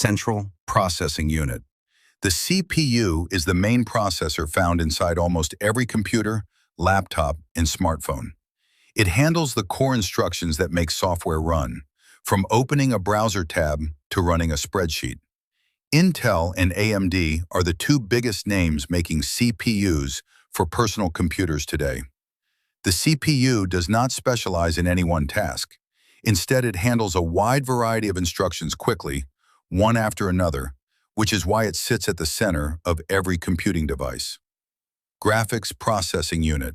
Central Processing Unit. The CPU is the main processor found inside almost every computer, laptop, and smartphone. It handles the core instructions that make software run, from opening a browser tab to running a spreadsheet. Intel and AMD are the two biggest names making CPUs for personal computers today. The CPU does not specialize in any one task. Instead, it handles a wide variety of instructions quickly, one after another, which is why it sits at the center of every computing device. Graphics Processing Unit.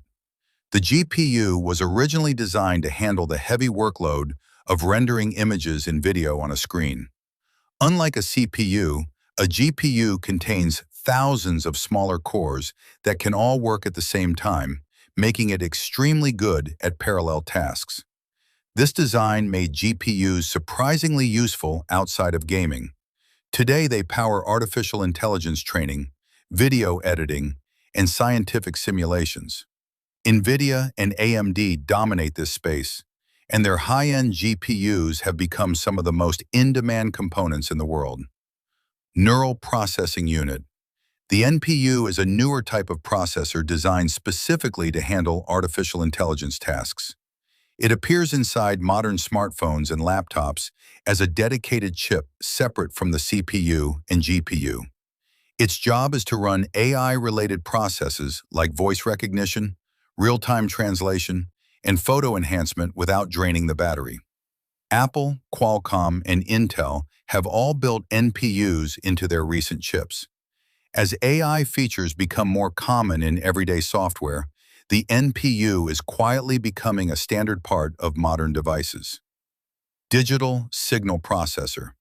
The GPU was originally designed to handle the heavy workload of rendering images and video on a screen. Unlike a CPU, a GPU contains thousands of smaller cores that can all work at the same time, making it extremely good at parallel tasks. This design made GPUs surprisingly useful outside of gaming. Today, they power artificial intelligence training, video editing, and scientific simulations. NVIDIA and AMD dominate this space, and their high-end GPUs have become some of the most in-demand components in the world. Neural Processing Unit. The NPU is a newer type of processor designed specifically to handle artificial intelligence tasks. It appears inside modern smartphones and laptops as a dedicated chip separate from the CPU and GPU. Its job is to run AI-related processes like voice recognition, real-time translation, and photo enhancement without draining the battery. Apple, Qualcomm, and Intel have all built NPUs into their recent chips. As AI features become more common in everyday software, the NPU is quietly becoming a standard part of modern devices. Digital Signal Processor.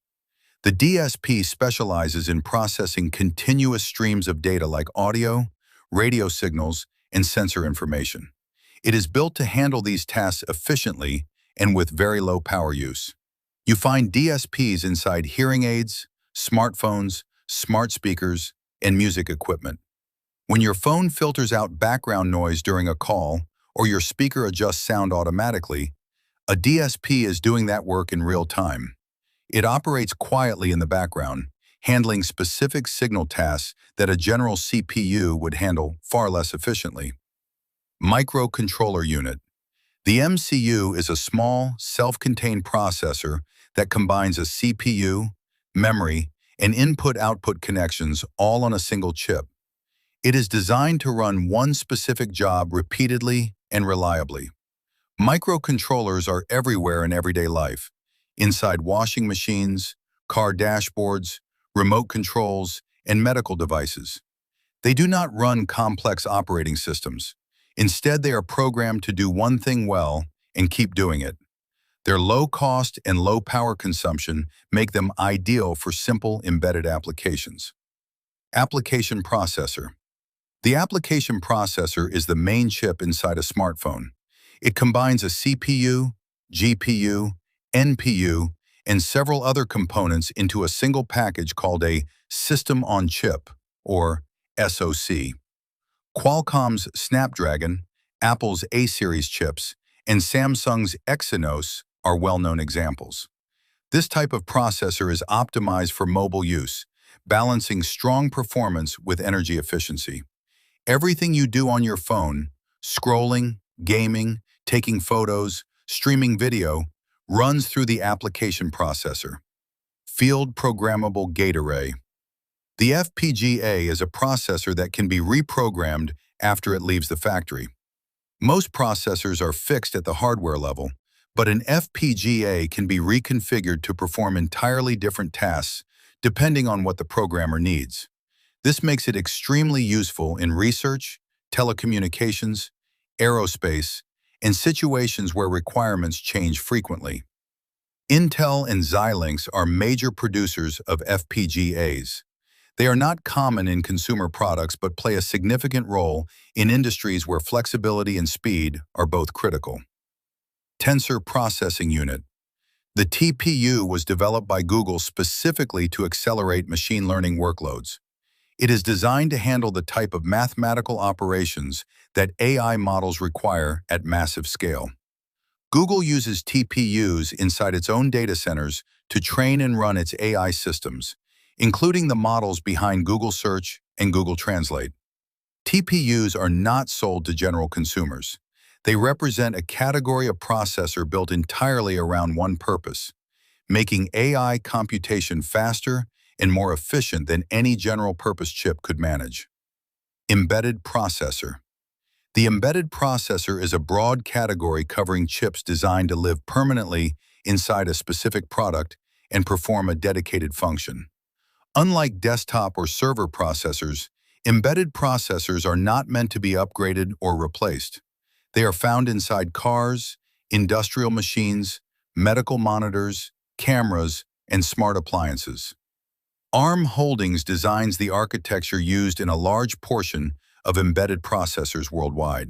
The DSP specializes in processing continuous streams of data like audio, radio signals, and sensor information. It is built to handle these tasks efficiently and with very low power use. You find DSPs inside hearing aids, smartphones, smart speakers, and music equipment. When your phone filters out background noise during a call or your speaker adjusts sound automatically, a DSP is doing that work in real time. It operates quietly in the background, handling specific signal tasks that a general CPU would handle far less efficiently. Microcontroller Unit. The MCU is a small, self-contained processor that combines a CPU, memory, and input-output connections all on a single chip. It is designed to run one specific job repeatedly and reliably. Microcontrollers are everywhere in everyday life, inside washing machines, car dashboards, remote controls, and medical devices. They do not run complex operating systems. Instead, they are programmed to do one thing well and keep doing it. Their low cost and low power consumption make them ideal for simple embedded applications. Application Processor. The application processor is the main chip inside a smartphone. It combines a CPU, GPU, NPU, and several other components into a single package called a System on Chip, or SoC. Qualcomm's Snapdragon, Apple's A-series chips, and Samsung's Exynos are well-known examples. This type of processor is optimized for mobile use, balancing strong performance with energy efficiency. Everything you do on your phone, scrolling, gaming, taking photos, streaming video, runs through the application processor. Field Programmable Gate Array. The FPGA is a processor that can be reprogrammed after it leaves the factory. Most processors are fixed at the hardware level, but an FPGA can be reconfigured to perform entirely different tasks depending on what the programmer needs. This makes it extremely useful in research, telecommunications, aerospace, and situations where requirements change frequently. Intel and Xilinx are major producers of FPGAs. They are not common in consumer products but play a significant role in industries where flexibility and speed are both critical. Tensor Processing Unit. The TPU was developed by Google specifically to accelerate machine learning workloads. It is designed to handle the type of mathematical operations that AI models require at massive scale. Google uses TPUs inside its own data centers to train and run its AI systems, including the models behind Google Search and Google Translate. TPUs are not sold to general consumers. They represent a category of processor built entirely around one purpose: making AI computation faster and more efficient than any general-purpose chip could manage. Embedded processor. The embedded processor is a broad category covering chips designed to live permanently inside a specific product and perform a dedicated function. Unlike desktop or server processors, embedded processors are not meant to be upgraded or replaced. They are found inside cars, industrial machines, medical monitors, cameras, and smart appliances. ARM Holdings designs the architecture used in a large portion of embedded processors worldwide.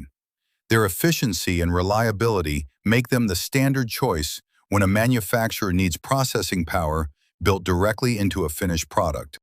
Their efficiency and reliability make them the standard choice when a manufacturer needs processing power built directly into a finished product.